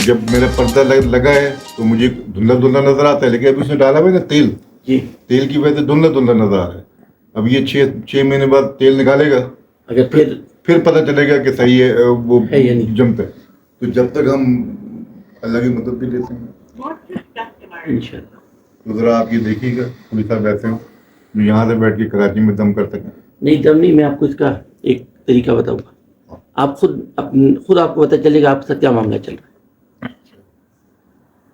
जब मेरा पर्दा लगा है तो मुझे धुंधला धुंधला नजर आता है, लेकिन अभी उसने डाला हुआ है ना तेल, जी, तेल की वजह से धुंधला धुंधला नजर आ रहा है। अब ये 6 महीने बाद तेल निकालेगा, अगर फिर पता चलेगा कि सही है, वो है या नहीं। जमता है। तो जब तक हम अल्लाह की मदद भी लेते हैं इंशाल्लाह। तो जरा आप ये देखिएगा कोई साहब ऐसे हो जो यहाँ से बैठ के कराची में दम कर सकें। नहीं, दम नहीं, मैं आपको इसका एक तरीका बताऊंगा। आप खुद आपको पता चलेगा आपके साथ क्या मामला चल रहा है।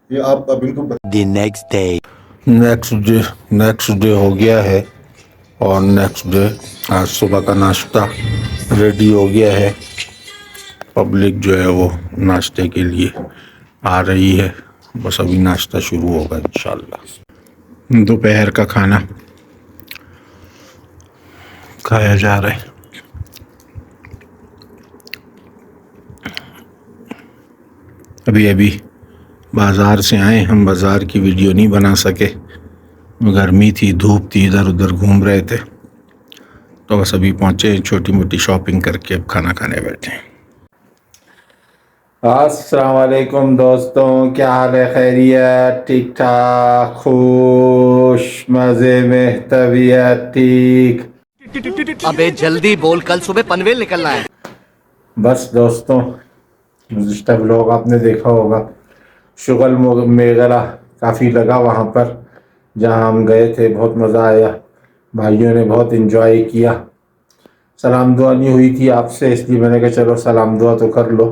ये आप अब इनको The next day. Next day हो गया है और नेक्स्ट डे आज सुबह का नाश्ता रेडी हो गया है। पब्लिक जो है वो नाश्ते के लिए आ रही है, बस अभी नाश्ता शुरू होगा इंशाल्लाह। दोपहर का खाना खाया जा रहा है। अभी बाज़ार से आए हम, बाज़ार की वीडियो नहीं बना सके, गर्मी थी, धूप थी, इधर उधर घूम रहे थे, तो बस अभी पहुँचे, छोटी मोटी शॉपिंग करके अब खाना खाने बैठे। अस्सलाम वालेकुम दोस्तों, क्या हाल है? खैरियत? ठीक ठाक, खुश, मज़े में, तबीयत ठीक? अबे जल्दी बोल, कल सुबह पनवेल निकलना है। बस दोस्तों, गुज़िश्ता व्लॉग आपने देखा होगा, शुगल मेगरा काफ़ी लगा वहाँ पर जहाँ हम गए थे, बहुत मज़ा आया, भाइयों ने बहुत इन्जॉय किया। सलाम दुआ नहीं हुई थी आपसे, इसलिए मैंने कहा चलो सलाम दुआ तो कर लो।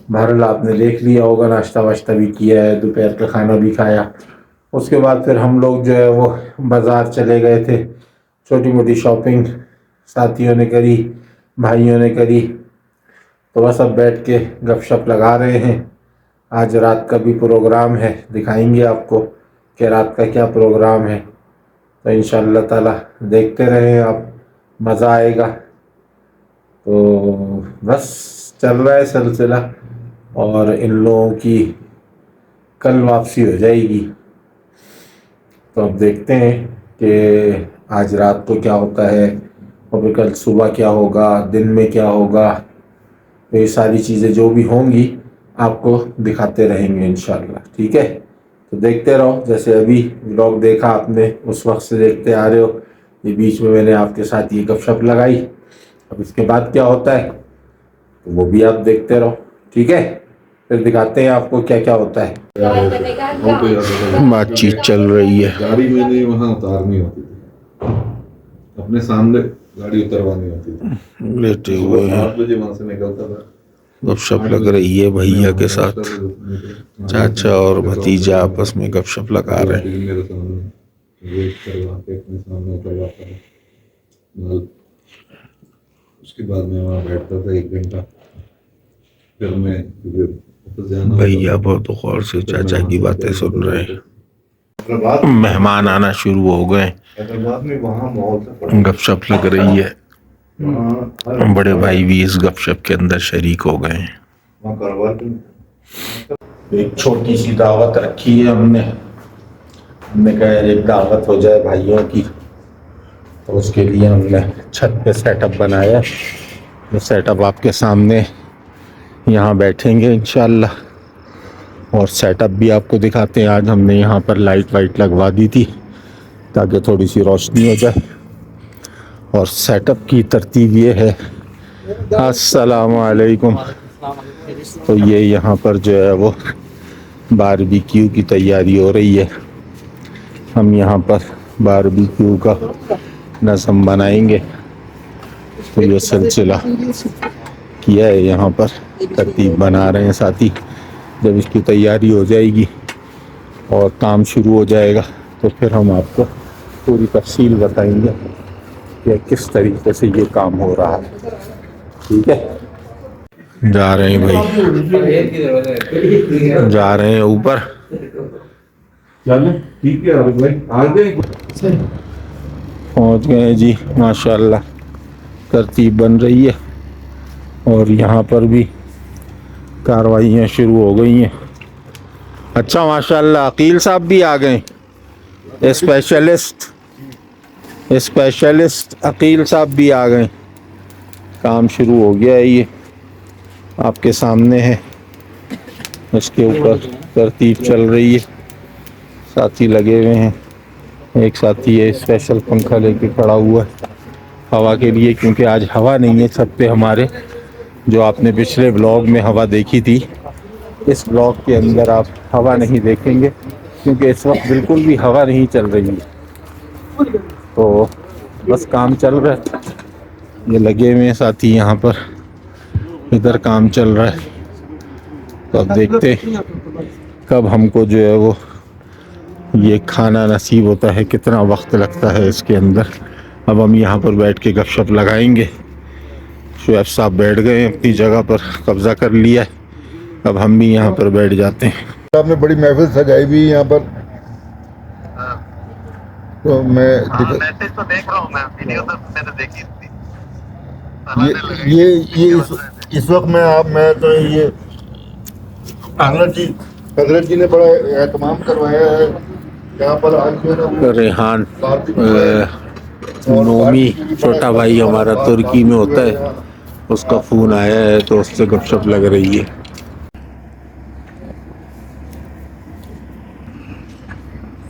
बहरहाल आपने देख लिया होगा, नाश्ता वाश्ता भी किया है, दोपहर का खाना भी खाया। उसके बाद फिर हम लोग जो है वो बाज़ार चले गए थे, छोटी मोटी शॉपिंग साथियों ने करी, भाइयों ने करी, तो बस अब बैठ के गपशप लगा रहे हैं। आज रात का भी प्रोग्राम है, दिखाएंगे आपको कि रात का क्या प्रोग्राम है, तो इंशाअल्लाह ताला देखते रहें आप, मज़ा आएगा। तो बस चल रहा है सिलसिला, और इन लोगों की कल वापसी हो जाएगी, तो अब देखते हैं कि आज रात को क्या होता है और फिर कल सुबह क्या होगा, दिन में क्या होगा, तो ये सारी चीज़ें जो भी होंगी आपको दिखाते रहेंगे इंशाल्लाह। ठीक है, तो देखते रहो। जैसे अभी व्लॉग देखा आपने, उस वक्त से देखते आ रहे हो, ये बीच में मैंने आपके साथ ये गपशप लगाई, अब इसके बाद क्या होता है तो वो भी आप देखते रहो। ठीक है, फिर दिखाते हैं आपको क्या क्या होता है। बातचीत चल रही है। गाड़ी मैंने वहाँ उतारनी होती थी, अपने सामने गाड़ी उतरवानी होती थी, लेटे हुए हैं, 8 बजे वहाँ से निकलता था। गपशप लग रही है भैया के साथ, चाचा और भतीजा आपस में गपशप लगा रहे हैं। मेरे सामने वेट करवा के अपने सामने उतरवाता था, उसके बाद मैं वहाँ बैठता था 1 घंटा, फिर मैं भैया बहुत गौर से चाचा की बातें सुन रहे हैं। मेहमान आना शुरू हो गए, गपशप लग रही है, बड़े भाई भी इस गपशप के अंदर शरीक हो गए हैं। एक छोटी सी दावत रखी है हमने कहा एक दावत हो जाए भाइयों की, तो उसके लिए हमने छत पे सेटअप बनाया। ये सेटअप आपके सामने, यहाँ बैठेंगे इंशाल्लाह, और सेटअप भी आपको दिखाते हैं। आज हमने यहाँ पर लाइट वाइट लगवा दी थी ताकि थोड़ी सी रोशनी हो जाए, और सेटअप की तरतीब ये है। अस्सलाम वालेकुम। तो ये यहाँ पर जो है वो बारबेक्यू की तैयारी हो रही है, हम यहाँ पर बारबेक्यू का नज़म बनाएंगे, तो ये सिलसिला किया है, यहाँ पर तरतीब बना रहे हैं साथी। जब इसकी तैयारी हो जाएगी और काम शुरू हो जाएगा तो फिर हम आपको पूरी तफसील बताएंगे कि किस तरीके से ये काम हो रहा है। ठीक है, जा रहे हैं भाई, जा रहे हैं ऊपर। ठीक है भाई, आगे पहुंच गए जी माशाल्लाह, तरतीब बन रही है और यहाँ पर भी कार्रवाइयाँ शुरू हो गई हैं। अच्छा माशाल्लाह, अकील साहब भी आ गए, स्पेशलिस्ट अकील साहब भी आ गए, काम शुरू हो गया है, ये आपके सामने है। इसके ऊपर तरतीब चल रही है, साथी लगे हुए हैं। एक साथी है स्पेशल पंखा लेके खड़ा हुआ है हवा के लिए, क्योंकि आज हवा नहीं है छत पे हमारे। जो आपने पिछले ब्लॉग में हवा देखी थी, इस ब्लॉग के अंदर आप हवा नहीं देखेंगे, क्योंकि इस वक्त बिल्कुल भी हवा नहीं चल रही है। तो बस काम चल रहा है, ये लगे हुए हैं साथी यहाँ पर, इधर काम चल रहा है। तो अब देखते हैं कब हमको जो है वो ये खाना नसीब होता है, कितना वक्त लगता है इसके अंदर। अब हम यहाँ पर बैठ के गपशप लगाएंगे। शुएब साहब बैठ गए हैं अपनी जगह पर, कब्जा कर लिया है, अब हम भी यहाँ पर बैठ जाते हैं। आपने बड़ी महफिल सजाई हुई यहाँ पर, तो मैं मैसेज तो देख रहा हूँ मैं, वीडियो तो मैंने देखी थी। ये इस वक्त मैं तो ये हजरत जी ने बड़ा एहतमाम करवाया है यहाँ पर। आज रेहान नोमी छोटा भाई हमारा तुर्की में होता है, उसका फ़ोन आया है तो उससे गपशप लग रही है।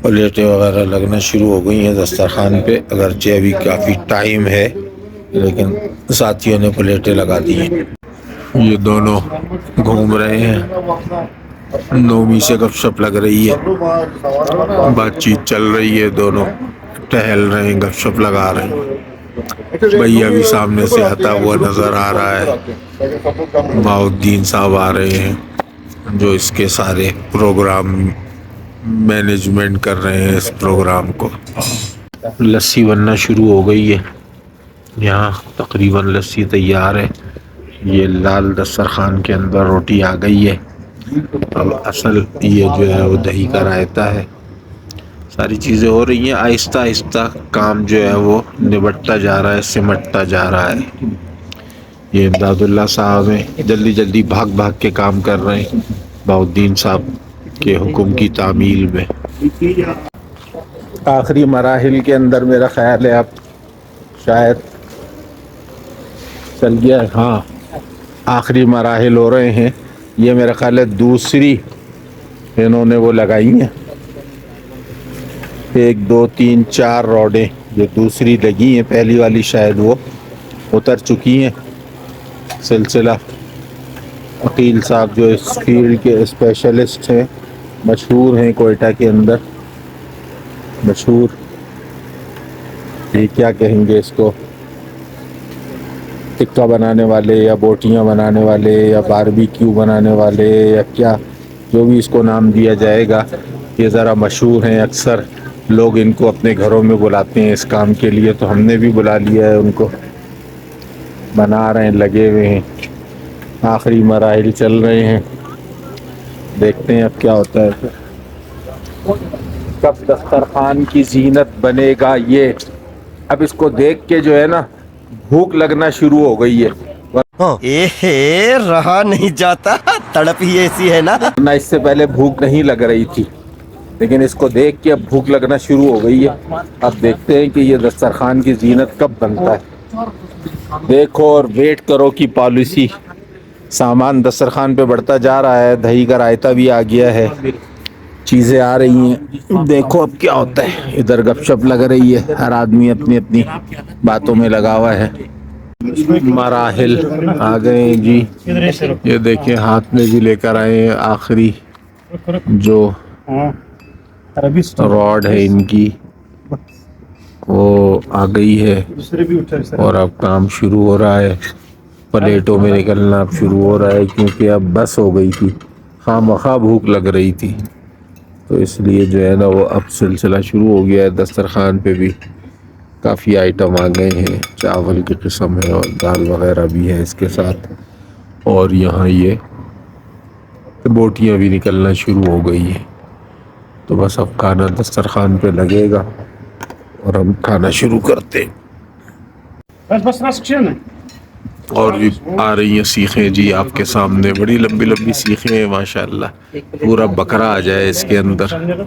प्लेटें वगैरह लगना शुरू हो गई हैं दस्तरखान पे, अगरचे अभी काफ़ी टाइम है, लेकिन साथियों ने प्लेटें लगा दी हैं। ये दोनों घूम रहे हैं, नोमी से गपशप लग रही है, बातचीत चल रही है, दोनों टहल रहे हैं, गपशप लगा रहे हैं। भैया भी सामने से आता हुआ नज़र आ रहा है। बाउद्दीन साहब आ रहे हैं जो इसके सारे प्रोग्राम मैनेजमेंट कर रहे हैं इस प्रोग्राम को। लस्सी बनना शुरू हो गई है, यहाँ तकरीबन लस्सी तैयार है। ये लाल दस्तरखान के अंदर रोटी आ गई है। अब असल ये जो है वो दही का रायता है। सारी चीज़ें हो रही हैं, आहिस्ता आहिस्ता काम जो है वो निबटता जा रहा है, सिमटता जा रहा है। ये इमदादुल्लाह साहब हैं, जल्दी जल्दी भाग भाग के काम कर रहे हैं बाउद्दीन साहब के हुक्म की तामील में। आखिरी मराहिल के अंदर मेरा ख्याल है अब शायद चल गया है। हाँ, आखिरी मराहिल हो रहे हैं। ये मेरा ख्याल है दूसरी इन्होंने वो लगाई हैं, 1 2 3 4 रॉडें जो दूसरी लगी हैं, पहली वाली शायद वो उतर चुकी हैं। सिलसिला वकील साहब जो इस फील्ड के स्पेशलिस्ट हैं, मशहूर हैं कोयटा के अंदर, मशहूर ये क्या कहेंगे इसको, टिक्का बनाने वाले या बोटियां बनाने वाले या बारबेक्यू बनाने वाले या क्या, जो भी इसको नाम दिया जाएगा, ये ज़रा मशहूर हैं। अक्सर लोग इनको अपने घरों में बुलाते हैं इस काम के लिए, तो हमने भी बुला लिया है उनको। बना रहे हैं, लगे हुए हैं, आखिरी मराहिल चल रहे हैं। देखते हैं अब क्या होता है, कब दस्तरखान की जीनत बनेगा ये। अब इसको देख के जो है ना भूख लगना शुरू हो गई है, एहे रहा नहीं जाता, तड़प ही ऐसी है ना। इससे पहले भूख नहीं लग रही थी, लेकिन इसको देख के अब भूख लगना शुरू हो गई है। अब देखते हैं कि ये दस्तरखान की जीनत कब बनता है। देखो और वेट करो की पॉलिसी। सामान दस्तरखान पे बढ़ता जा रहा है, दही का रायता भी आ गया है, चीज़ें आ रही हैं। देखो अब क्या होता है। इधर गपशप लग रही है, हर आदमी अपनी अपनी बातों में लगा हुआ है। मराहिल आ गए हैं जी, ये देखिए हाथ में भी लेकर आए हैं आखिरी जो रॉड है इनकी, वो आ गई है और अब काम शुरू हो रहा है। प्लेटों में निकलना अब शुरू हो रहा है, क्योंकि अब बस हो गई थी, खामखा भूख लग रही थी, तो इसलिए जो है ना वो अब सिलसिला शुरू हो गया है। दस्तरखान पे भी काफ़ी आइटम आ गए हैं, चावल की किस्म है और दाल वगैरह भी है इसके साथ, और यहाँ ये बोटियाँ भी निकलना शुरू हो गई हैं। तो बस अब खाना दस्तरखान पे लगेगा और हम खाना शुरू करते हैं। और भी आ रही हैं सीखें जी आपके सामने, बड़ी लंबी लंबी सीखें हैं माशाल्लाह, पूरा बकरा आ जाए इसके अंदर।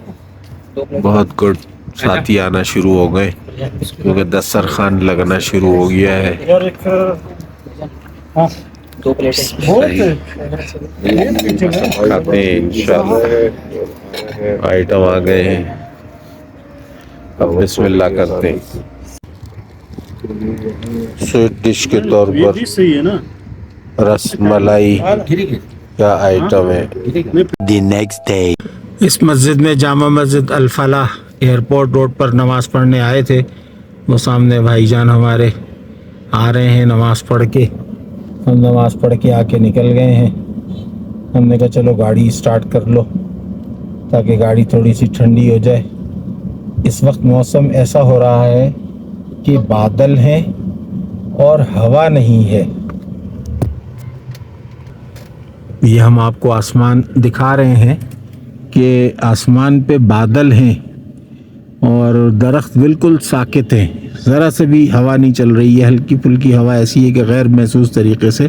बहुत गुड, साथी आना शुरू हो गए क्योंकि दस्तरखान लगना शुरू हो गया है। 2 प्लेटें। खाते हैं इंशाल्लाह। आइटम आ गए हैं, अब बिस्मिल्लाह करते हैं। स्वीट डिश के तौर पर सही है ना। रस मलाई का आइटम है। The next day. इस मस्जिद में जामा मस्जिद अल-फलाह एयरपोर्ट रोड पर नमाज़ पढ़ने आए थे। वो सामने भाईजान हमारे आ रहे हैं नमाज़ पढ़ के। हम नमाज़ पढ़ के आके निकल गए हैं। हमने कहा चलो गाड़ी स्टार्ट कर लो ताकि गाड़ी थोड़ी सी ठंडी हो जाए। इस वक्त मौसम ऐसा हो रहा है कि बादल हैं और हवा नहीं है। ये हम आपको आसमान दिखा रहे हैं कि आसमान पे बादल हैं और दरख्त बिल्कुल साकित हैं, ज़रा से भी हवा नहीं चल रही है। हल्की फुल्की हवा ऐसी है कि गैर महसूस तरीके से,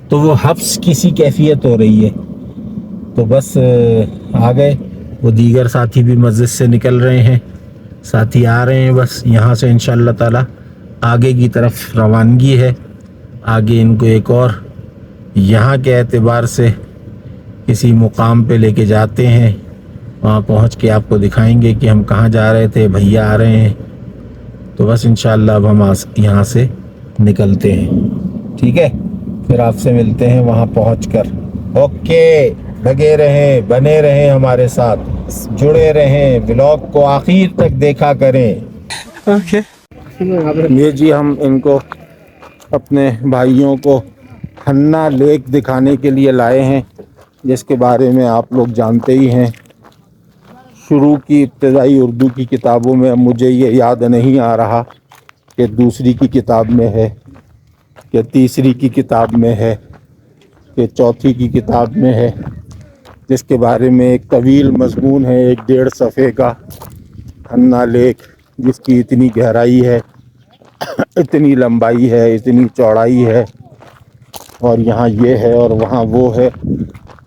तो वो हफ्स किसी कैफियत हो रही है। तो बस आ गए। वो दीगर साथी भी मस्जिद से निकल रहे हैं, साथी आ रहे हैं। बस यहाँ से इंशाअल्लाह ताला आगे की तरफ रवानगी है। आगे इनको एक और यहाँ के एतबार से किसी मुकाम पे लेके जाते हैं। वहाँ पहुँच के आपको दिखाएंगे कि हम कहाँ जा रहे थे, भैया आ रहे हैं। तो बस इंशाअल्लाह अब हम यहाँ से निकलते हैं। ठीक है, फिर आपसे मिलते हैं वहाँ पहुँचकर। ओके, लगे रहें, बने रहें, हमारे साथ जुड़े रहें, ब्लॉग को आखिर तक देखा करें। ये जी हम इनको अपने भाइयों को हन्ना लेक दिखाने के लिए लाए हैं, जिसके बारे में आप लोग जानते ही हैं। शुरू की इब्तदाई उर्दू की किताबों में मुझे ये याद नहीं आ रहा कि दूसरी की किताब में है कि तीसरी की किताब में है कि चौथी की किताब में है, जिसके बारे में एक तवील मजमून है 1.5 सफ़े का। हन्ना लेक जिसकी इतनी गहराई है, इतनी लंबाई है, इतनी चौड़ाई है, और यहाँ ये है और वहाँ वो है।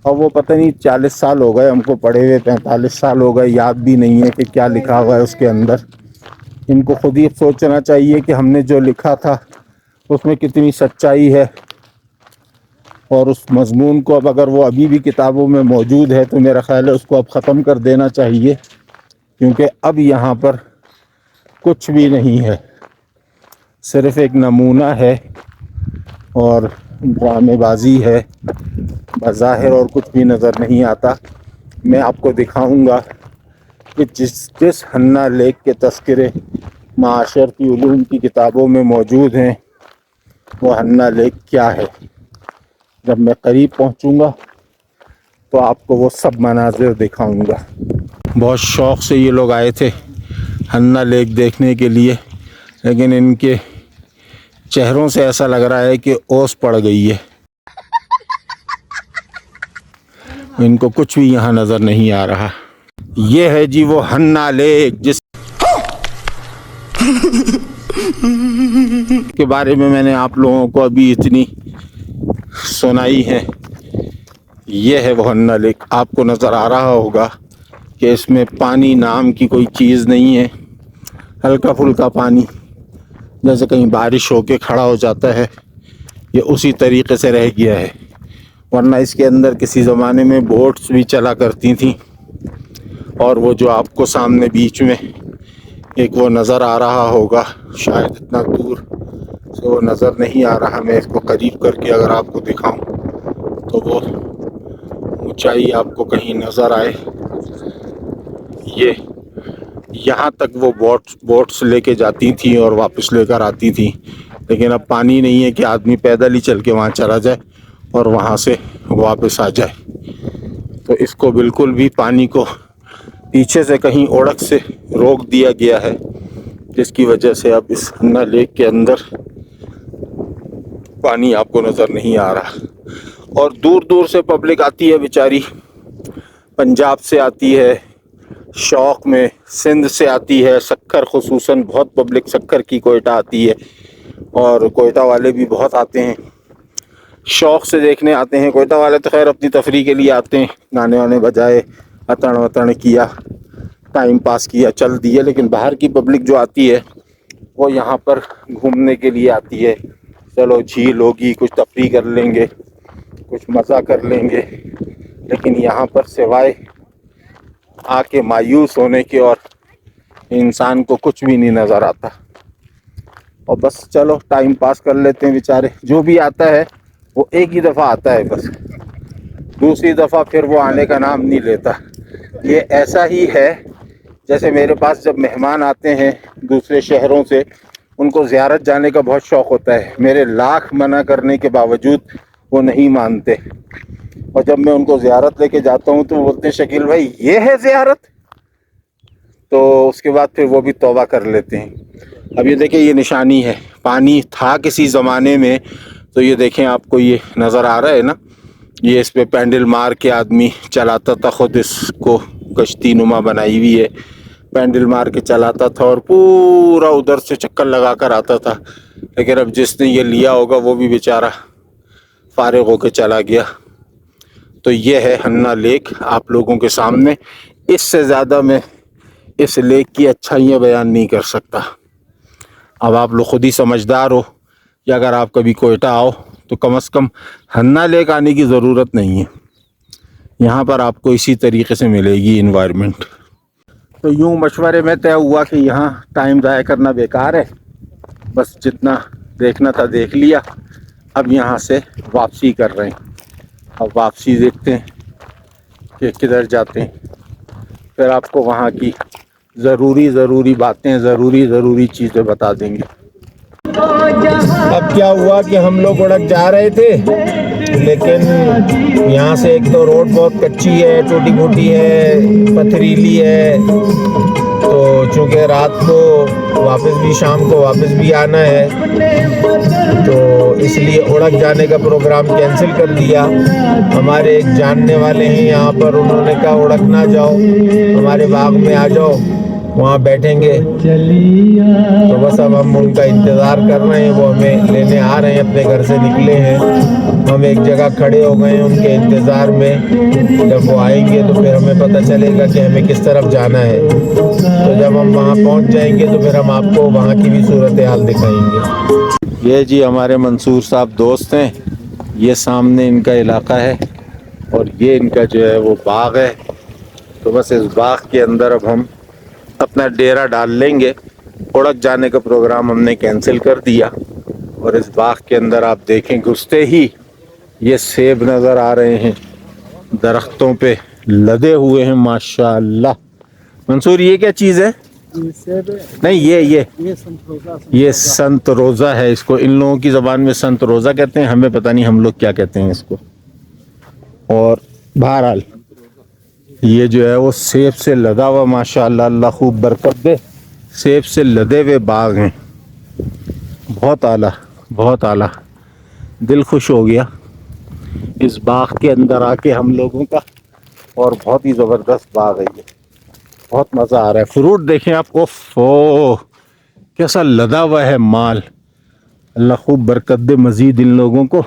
और वो पता नहीं 40 साल हो गए हमको पढ़े हुए, 45 साल हो गए, याद भी नहीं है कि क्या लिखा हुआ है उसके अंदर। इनको खुद ही सोचना चाहिए कि हमने जो लिखा था उसमें कितनी सच्चाई है। और उस मजमून को अब अगर वो अभी भी किताबों में मौजूद है तो मेरा ख़्याल है उसको अब ख़त्म कर देना चाहिए, क्योंकि अब यहाँ पर कुछ भी नहीं है, सिर्फ़ एक नमूना है और ड्रामेबाजी है बज़ाहिर, और कुछ भी नज़र नहीं आता। मैं आपको दिखाऊंगा कि जिस हन्ना लेक के तज़किरे माशरती उलूम की किताबों में मौजूद हैं वो हन्ना लेक क्या है। जब मैं करीब पहुंचूंगा तो आपको वो सब मनाजिर दिखाऊंगा। बहुत शौक़ से ये लोग आए थे हन्ना लेक देखने के लिए, लेकिन इनके चेहरों से ऐसा लग रहा है कि ओस पड़ गई है। इनको कुछ भी यहाँ नज़र नहीं आ रहा। ये है जी वो हन्ना लेक जिस के बारे में मैंने आप लोगों को अभी इतनी सुनाई है। ये है वो हन्ना लेक। आपको नज़र आ रहा होगा कि इसमें पानी नाम की कोई चीज़ नहीं है। हल्का फुल्का पानी जैसे कहीं बारिश होके खड़ा हो जाता है, ये उसी तरीके से रह गया है। वरना इसके अंदर किसी ज़माने में बोट्स भी चला करती थी। और वो जो आपको सामने बीच में एक वो नज़र आ रहा होगा, शायद इतना दूर से वो नज़र नहीं आ रहा, मैं इसको करीब करके अगर आपको दिखाऊं तो वो ऊंचाई आपको कहीं नज़र आए। ये यहाँ तक वो बोट्स लेके जाती थी और वापस लेकर आती थी, लेकिन अब पानी नहीं है कि आदमी पैदल ही चल के वहाँ चला जाए और वहाँ से वापस आ जाए। तो इसको बिल्कुल भी पानी को पीछे से कहीं ओढ़क से रोक दिया गया है, जिसकी वजह से अब इस हन्ना लेक के अंदर पानी आपको नज़र नहीं आ रहा। और दूर दूर से पब्लिक आती है बेचारी, पंजाब से आती है, शौक़ में सिंध से आती है, सक्कर खुसूसन बहुत पब्लिक सक्कर की कोयटा आती है, और कोयटा वाले भी बहुत आते हैं, शौक़ से देखने आते हैं। कोयटा वाले तो खैर अपनी तफरीह के लिए आते हैं, गाने वाने बजाए, अतण वतण किया, टाइम पास किया, चल दिए। लेकिन बाहर की पब्लिक जो आती है वो यहाँ पर घूमने के लिए आती है, चलो झील होगी, कुछ तफरी कर लेंगे, कुछ मज़ा कर लेंगे, लेकिन यहाँ पर सिवाय आके मायूस होने के और इंसान को कुछ भी नहीं नज़र आता। और बस चलो टाइम पास कर लेते हैं बेचारे। जो भी आता है वो एक ही दफ़ा आता है, बस दूसरी दफ़ा फिर वो आने का नाम नहीं लेता। ये ऐसा ही है जैसे मेरे पास जब मेहमान आते हैं दूसरे शहरों से, उनको ज़ियारत जाने का बहुत शौक़ होता है। मेरे लाख मना करने के बावजूद वो नहीं मानते, और जब मैं उनको ज़ियारत लेके जाता हूँ तो वो बोलते हैं शकील भाई ये है ज़ियारत। तो उसके बाद फिर वो भी तौबा कर लेते हैं। अब ये देखें, ये निशानी है, पानी था किसी ज़माने में, तो ये देखें आपको ये नज़र आ रहा है ना, ये इस पे पैंडल मार के आदमी चलाता था, ख़ुद इसको कश्ती नुमा बनाई हुई है, पैंडल मार के चलाता था और पूरा उधर से चक्कर लगा कर आता था। लेकिन अब जिसने ये लिया होगा वो भी बेचारा फारिग होकर चला गया। तो ये है हन्ना लेक आप लोगों के सामने। इससे ज़्यादा मैं इस लेक की अच्छाइयाँ बयान नहीं कर सकता। अब आप लोग खुद ही समझदार हो कि अगर आप कभी कोयटा आओ तो कम से कम हन्ना लेक आने की ज़रूरत नहीं है। यहाँ पर आपको इसी तरीके से मिलेगी इन्वायरमेंट। तो यूँ मशवरे में तय हुआ कि यहाँ टाइम ज़ाया करना बेकार है, बस जितना देखना था देख लिया। अब यहाँ से वापसी कर रहे हैं। अब वापसी देखते हैं कि किधर जाते हैं, फिर आपको वहाँ की ज़रूरी बातें, ज़रूरी चीज़ें बता देंगे। अब क्या हुआ कि हम लोग उड़क जा रहे थे, लेकिन यहाँ से एक तो रोड बहुत कच्ची है, टूटी फूटी है, पथरीली है, तो चूँकि रात को वापस भी शाम को वापस भी आना है, तो इसलिए उड़क जाने का प्रोग्राम कैंसिल कर दिया। हमारे एक जानने वाले हैं यहाँ पर, उन्होंने कहा उड़क ना जाओ, हमारे बाग में आ जाओ, वहाँ बैठेंगे। तो बस अब हम उनका इंतज़ार कर रहे हैं, वो हमें लेने आ रहे हैं, अपने घर से निकले हैं। हम एक जगह खड़े हो गए हैं उनके इंतज़ार में। जब वो आएंगे तो फिर हमें पता चलेगा कि हमें किस तरफ जाना है। तो जब हम वहाँ पहुँच जाएंगे तो फिर हम आपको वहाँ की भी सूरत हाल दिखाएंगे। ये जी हमारे मंसूर साहब दोस्त हैं, ये सामने इनका इलाका है और ये इनका जो है वो बाग है। तो बस इस बाग के अंदर अब हम अपना डेरा डाल लेंगे। उड़क जाने का प्रोग्राम हमने कैंसिल कर दिया और इस बाग के अंदर आप देखें घुसते ही ये सेब नज़र आ रहे हैं, दरख्तों पे लदे हुए हैं माशाअल्लाह। मंसूर ये क्या चीज़ है? नहीं ये संत रोज़ा है। इसको इन लोगों की ज़बान में संत रोज़ा कहते हैं, हमें पता नहीं हम लोग क्या कहते हैं इसको। और बहरहाल ये जो है वो सेब से लदा हुआ माशाअल्लाह, अल्लाह खूब बरकत दे, सेब से लदे हुए बाग हैं। बहुत आला दिल खुश हो गया इस बाग के अंदर आके हम लोगों का। और बहुत ही ज़बरदस्त बाग है ये, बहुत मज़ा आ रहा है। फ्रूट देखें आप, ओफ़ो कैसा लदा हुआ है माल। अल्लाह खूब बरकत दे मज़ीद इन लोगों को।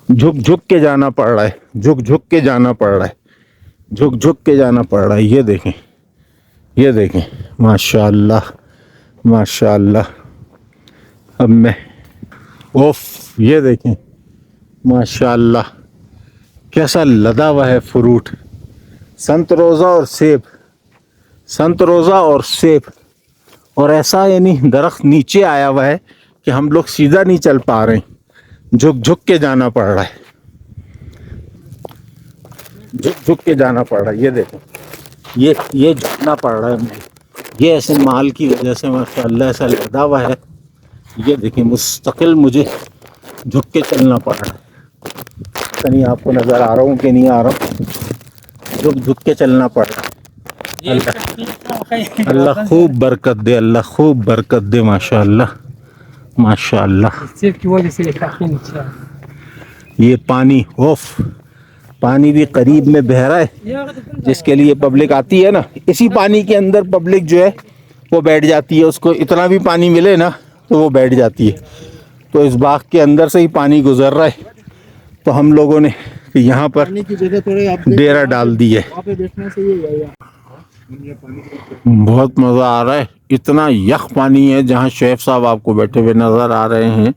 झुक के जाना पड़ रहा है, झुक के जाना पड़ रहा है, झुक के जाना पड़ रहा है। ये देखें माशाअल्लाह। अब मैं ये देखें माशाअल्लाह कैसा लदा हुआ है फ्रूट। संत रोज़ा और सेब, और ऐसा यानी दरख्त नीचे आया हुआ है कि हम लोग सीधा नहीं चल पा रहे हैं, झुक के जाना पड़ रहा है, झुक के जाना पड़ रहा है। ये देखो ये झुकना पड़ रहा है मुझे, ये ऐसे माल की वजह से माशाअल्लाह ऐसा लदा हुआ है। ये देखिए मुस्तकिल मुझे झुक के चलना पड़ रहा है। कहीं आपको नज़र आ रहा हूँ कि नहीं आ रहा हूँ, झुक के चलना पड़ रहा है। अल्लाह खूब बरकत दे माशाअल्लाह। ये पानी भी करीब में बह रहा है, जिसके लिए पब्लिक आती है ना, इसी पानी के अंदर पब्लिक जो है वो बैठ जाती है। उसको इतना भी पानी मिले ना तो वो बैठ जाती है। तो इस बाग के अंदर से ही पानी गुजर रहा है, तो हम लोगों ने यहाँ पर डेरा डाल दी है। बहुत मज़ा आ रहा है। इतना यख पानी है, जहाँ शेफ साहब आपको बैठे हुए नज़र आ रहे हैं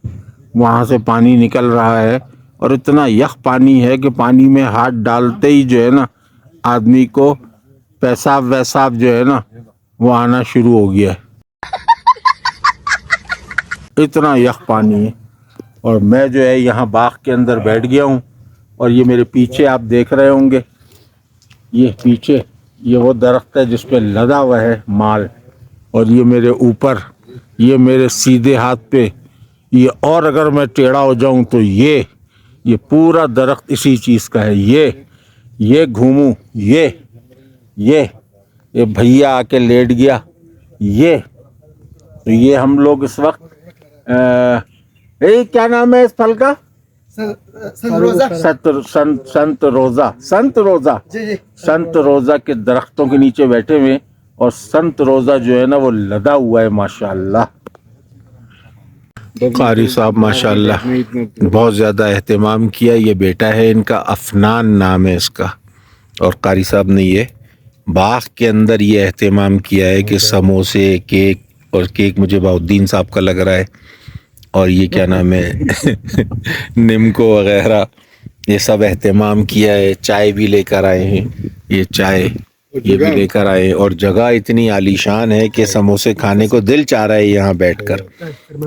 वहाँ से पानी निकल रहा है, और इतना यख पानी है कि पानी में हाथ डालते ही जो है ना आदमी को पेशाब वैसाब जो है ना वो आना शुरू हो गया है। इतना यख पानी है। और मैं जो है यहाँ बाग के अंदर बैठ गया हूँ, और ये मेरे पीछे आप देख रहे होंगे, ये पीछे ये वो दरख्त है जिस पे लदा हुआ है माल, और ये मेरे ऊपर, ये मेरे सीधे हाथ पे ये, और अगर मैं टेढ़ा हो जाऊं तो ये पूरा दरख्त इसी चीज़ का है। ये घूमूं, ये भैया आके लेट गया। तो ये हम लोग इस वक्त क्या नाम है इस फल का? संत रोजा के दरख्तों के नीचे बैठे हुए, और संत रोजा जो है ना वो लदा हुआ है माशाल्लाह। कारी साहब माशाल्लाह बहुत ज़्यादा एहतमाम किया। ये बेटा है इनका, अफनान नाम है इसका, और कारी साहब ने ये बाग के अंदर ये एहतमाम किया है कि समोसे, केक, और केक मुझे बाउद्दीन साहब का लग रहा है, और ये क्या नाम है निम्को वगैरह, ये सब एहतमाम किया है। चाय भी लेकर आए हैं, ये चाय ये भी लेकर आए, और जगह इतनी आलीशान है कि समोसे खाने को दिल चाह रहा है यहाँ बैठकर।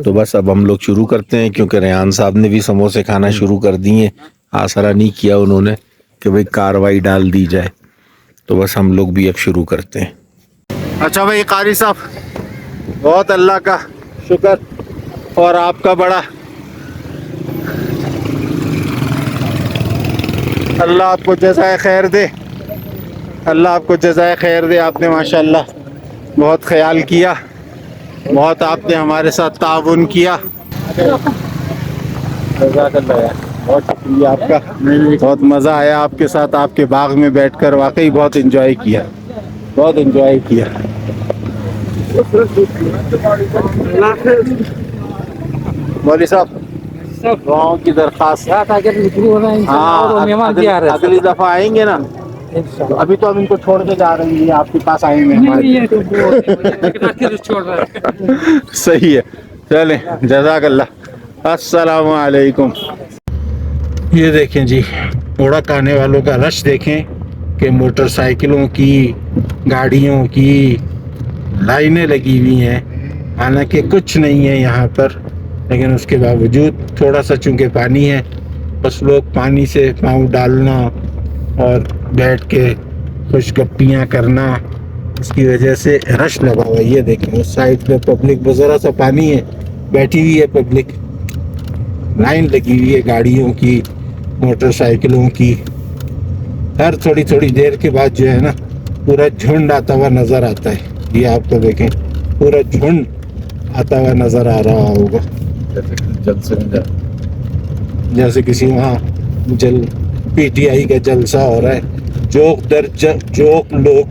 तो बस अब हम लोग शुरू करते हैं, क्योंकि रेहान साहब ने भी समोसे खाना शुरू कर दिए। आसरा नहीं किया उन्होंने कि भाई कार्रवाई डाल दी जाए, तो बस हम लोग भी अब शुरू करते हैं। अच्छा भाई कारी साहब, बहुत अल्लाह का शुक्र और आपका बड़ा, अल्लाह आपको जज़ाए खैर दे, अल्लाह आपको जज़ाए खैर दे। आपने माशाल्लाह बहुत ख्याल किया, बहुत आपने हमारे साथ ताउन किया। बहुत शुक्रिया आपका, बहुत मज़ा आया आपके साथ, आपके बाग में बैठकर वाकई बहुत एंजॉय किया, बहुत एंजॉय किया। मौलवी साहब गाँव की दरख्वास्त, हाँ अगली दफ़ा आएंगे ना, तो अभी तो हम इनको छोड़ के जा रहे हैं, आपके पास आएंगे सही है, चलें, जज़ाकल्लाह, अस्सलामु अलैकुम। ये देखें जी, उड़क आने वालों का रश देखें कि मोटरसाइकिलों की, गाड़ियों की लाइनें लगी हुई हैं। हालांकि कुछ नहीं है यहाँ पर, लेकिन उसके बावजूद थोड़ा सा चूँकि पानी है, बस लोग पानी से पाँव डालना और बैठ के खुशगप्पियाँ करना, इसकी वजह से रश लगा हुआ है। ये देखें उस साइड पे पब्लिक, ज़रा सा पानी है, बैठी हुई है पब्लिक, लाइन लगी हुई है गाड़ियों की, मोटरसाइकिलों की। हर थोड़ी थोड़ी देर के बाद जो है ना पूरा झुंड आता हुआ नज़र आता है। ये आपको देखें पूरा झुंड आता हुआ नज़र आ रहा होगा, जैसे किसी वहाँ पीटीआई का जलसा हो रहा है, जोक दर जोक लोग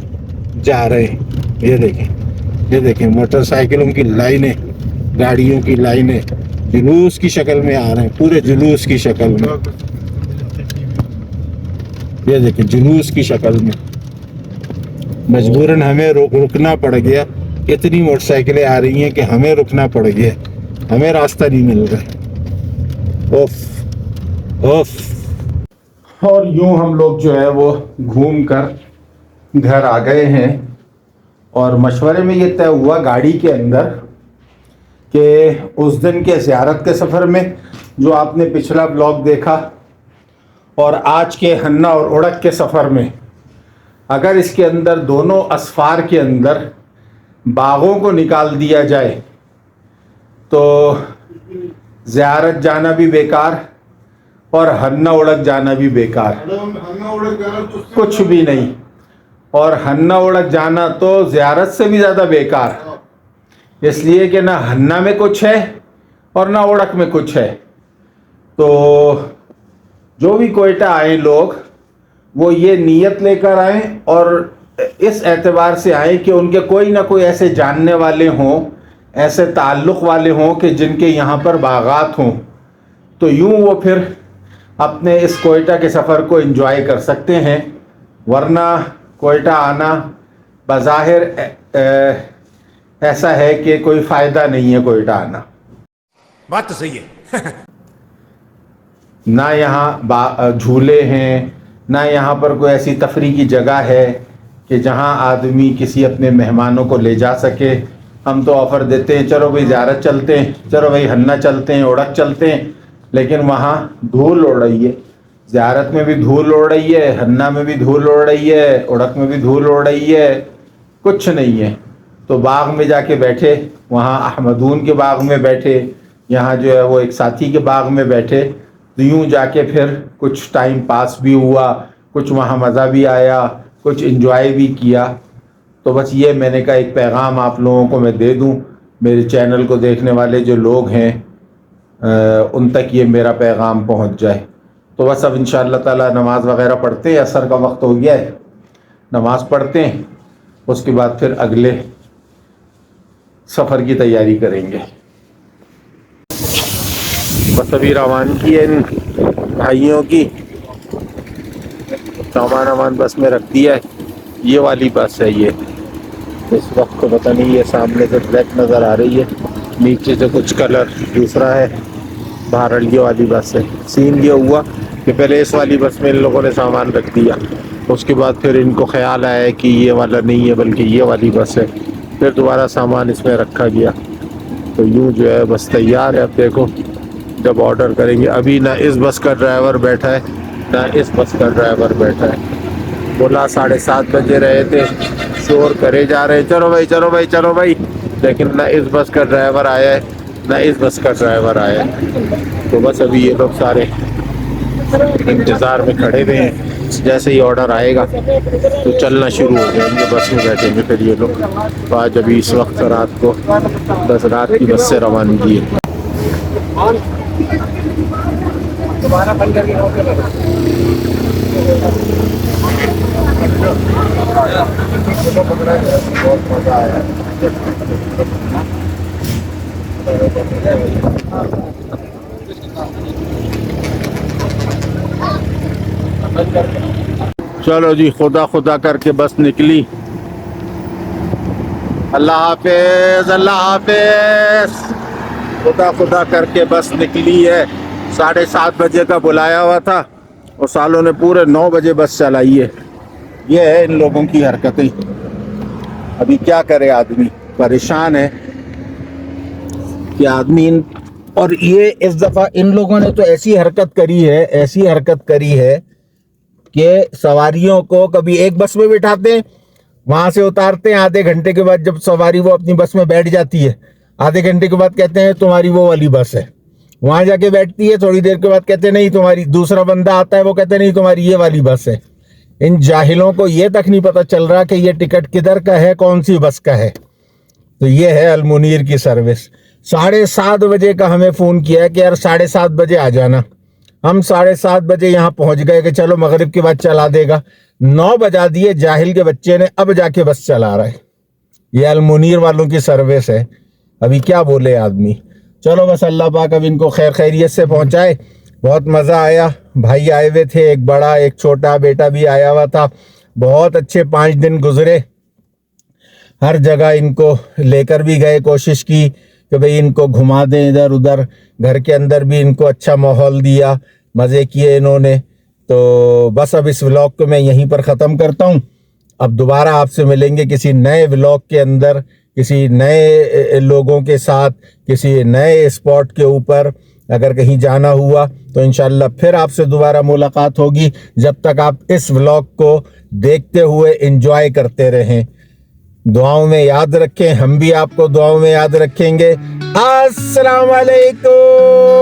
जा रहे हैं। ये देखें मोटरसाइकिलों की लाइनें, गाड़ियों की लाइनें जुलूस की शक्ल में आ रहे हैं, पूरे जुलूस की शक्ल में। ये देखें जुलूस की शक्ल में, मजबूरन हमें रुकना पड़ गया। इतनी मोटरसाइकिलें आ रही हैं कि हमें रुकना पड़ गया, हमें रास्ता नहीं मिल रहा। ओफ। और यूं हम लोग जो है वो घूम कर घर आ गए हैं, और मशवरे में ये तय हुआ गाड़ी के अंदर कि उस दिन के ज़ियारत के सफ़र में जो आपने पिछला ब्लॉग देखा, और आज के हन्ना और उड़क के सफ़र में, अगर इसके अंदर दोनों असफार के अंदर बागों को निकाल दिया जाए तो ज़ियारत जाना भी बेकार और हन्ना उड़क जाना भी बेकार, कुछ भी नहीं। और हन्ना उड़क जाना तो ज़ियारत से भी ज़्यादा बेकार, इसलिए कि ना हन्ना में कुछ है और ना उड़क में कुछ है। तो जो भी कोयटा आए लोग, वो ये नीयत लेकर आए और इस एतबार से आए कि उनके कोई ना कोई ऐसे जानने वाले हों, ऐसे ताल्लुक़ वाले हों कि जिनके यहाँ पर बागात हों, तो यूँ वो फिर अपने इस कोयटा के सफ़र को एंजॉय कर सकते हैं। वरना कोयटा आना बज़ाहिर ऐसा है कि कोई फ़ायदा नहीं है कोयटा आना। बात तो सही है। ना यहाँ झूले हैं, ना यहाँ पर कोई ऐसी तफरी की जगह है कि जहाँ आदमी किसी अपने मेहमानों को ले जा सके। हम तो ऑफ़र देते हैं चलो भाई ज़ियारत चलते हैं, चलो भाई हन्ना चलते हैं, उड़क चलते हैं, लेकिन वहाँ धूल उड़ रही है। ज़ियारत में भी धूल उड़ रही है, हन्ना में भी धूल उड़ रही है, उड़क में भी धूल उड़ रही है, कुछ नहीं है। तो बाग में जाके बैठे, वहाँ अहमदून के बाग में बैठे, यहाँ जो है वो एक साथी के बाग में बैठे, तो यूँ जाके फिर कुछ टाइम पास भी हुआ, कुछ वहाँ मज़ा भी आया, कुछ इन्जॉय भी किया। तो बस ये मैंने कहा एक पैगाम आप लोगों को मैं दे दूँ, मेरे चैनल को देखने वाले जो लोग हैं उन तक ये मेरा पैगाम पहुँच जाए। तो बस अब इंशाअल्लाह ताला नमाज़ वग़ैरह पढ़ते हैं, असर का वक्त हो गया है, नमाज़ पढ़ते हैं, उसके बाद फिर अगले सफ़र की तैयारी करेंगे। बस अभी रवानगी है इन भाइयों की, सामान वामान बस में रख दिया है। ये वाली बस है, ये इस वक्त तो पता नहीं, ये सामने से ब्लैक नज़र आ रही है, नीचे से कुछ कलर दूसरा है। बहरहाल ये वाली बस है। सीन ये हुआ कि पहले इस वाली बस में इन लोगों ने सामान रख दिया, उसके बाद फिर इनको ख्याल आया कि ये वाला नहीं है बल्कि ये वाली बस है, फिर दोबारा सामान इसमें रखा गया। तो यूँ जो है बस तैयार है। अब देखो जब ऑर्डर करेंगे, अभी ना इस बस का ड्राइवर बैठा है ना इस बस का ड्राइवर बैठा है। बोला 7:30 बजे रहे थे, शोर करे जा रहे चलो भाई चलो भाई चलो भाई, लेकिन ना इस बस का ड्राइवर आया है ना इस बस का ड्राइवर आया है। तो बस अभी ये लोग सारे इंतज़ार में खड़े हुए हैं, जैसे ही ऑर्डर आएगा तो चलना शुरू हो जाएंगे, बस में बैठेंगे फिर ये लोग। तो आज अभी इस वक्त रात को 10 रात की बस से रवानगी है। बहुत मज़ा आया। चलो जी, खुदा खुदा करके बस निकली। अल्लाह हाफिज अल्लाह हाफिज। खुदा खुदा करके बस निकली है। 7:30 बजे का बुलाया हुआ था और सालों ने पूरे 9 बजे बस चलाई है। ये है इन लोगों की हरकतें। अभी क्या करे आदमी, परेशान है कि आदमी और ये इस दफ़ा इन लोगों ने तो ऐसी हरकत करी है कि सवारियों को कभी एक बस में बिठाते हैं, वहाँ से उतारते हैं, आधे घंटे के बाद जब सवारी वो अपनी बस में बैठ जाती है, आधे घंटे के बाद कहते हैं तुम्हारी वो वाली बस है। वहाँ जाके बैठती है, थोड़ी देर के बाद कहते हैं नहीं तुम्हारी, दूसरा बंदा आता है वो कहते हैं नहीं तुम्हारी ये वाली बस है। इन जाहिलों को ये तक नहीं पता चल रहा कि ये टिकट किधर का है, कौन सी बस का है। तो ये है अल-मुनीर की सर्विस। 7:30 बजे का हमें फ़ोन किया है कि यार 7:30 बजे आ जाना। हम 7:30 बजे यहाँ पहुँच गए कि चलो मगरिब के बाद चला देगा। 9 बजा दिए जाहिल के बच्चे ने, अब जाके बस चला रहा है। ये अल-मुनीर वालों की सर्विस है। अभी क्या बोले आदमी। चलो बस अल्लाह पाक अब इनको खैर खैरियत से पहुँचाए। बहुत मज़ा आया। भाई आए हुए थे, एक बड़ा एक छोटा, बेटा भी आया हुआ था। बहुत अच्छे 5 दिन गुजरे। हर जगह इनको लेकर भी गए, कोशिश की कि भाई इनको घुमा दें इधर उधर। घर के अंदर भी इनको अच्छा माहौल दिया, मज़े किए इन्होंने। तो बस अब इस व्लॉग को मैं यहीं पर ख़त्म करता हूँ। अब दोबारा आपसे मिलेंगे किसी नए व्लॉग के अंदर, किसी नए लोगों के साथ, किसी नए स्पॉट के ऊपर। अगर कहीं जाना हुआ तो इंशाल्लाह फिर आपसे दोबारा मुलाकात होगी। जब तक आप इस व्लॉग को देखते हुए एंजॉय करते रहें, दुआओं में याद रखें, हम भी आपको दुआओं में याद रखेंगे। अस्सलाम वालेकुम।